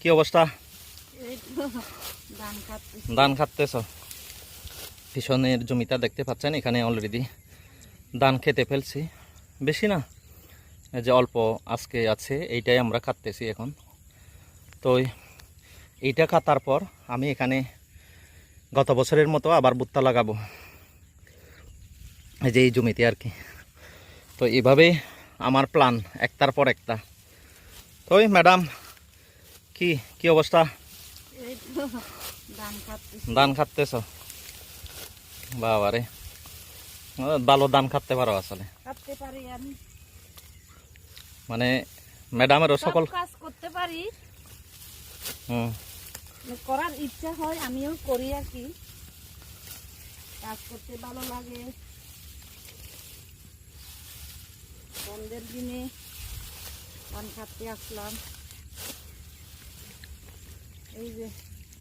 কি অবস্থা? ধান খাটতেছ? পিছনের জমিটা দেখতে পাচ্ছেন, এখানে অলরেডি ধান খেতে ফেলছি। বেশি না, এই যে অল্প আজকে আছে, এইটাই আমরা কাটতেছি এখন। তো এইটা কাটার পর আমি এখানে গত বছরের মতো আবার ভুট্টা লাগাবো, এই যে এই জমিতে আর কি। তো এইভাবে আমার প্ল্যান, একটার পর একটা। তো ম্যাডাম, কি কি অবস্থা? ধান খাটতেছ? বাবারে, ভালো ধান খাটতে পারো আসলে। মানে ম্যাডামেরও সকল কাজ করতে পারি, করার ইচ্ছা হয়, আমিও করি আর কি। কাজ করতে ভালো লাগে। বন্ধের দিনে ধান কাটতে আসলাম। এই যে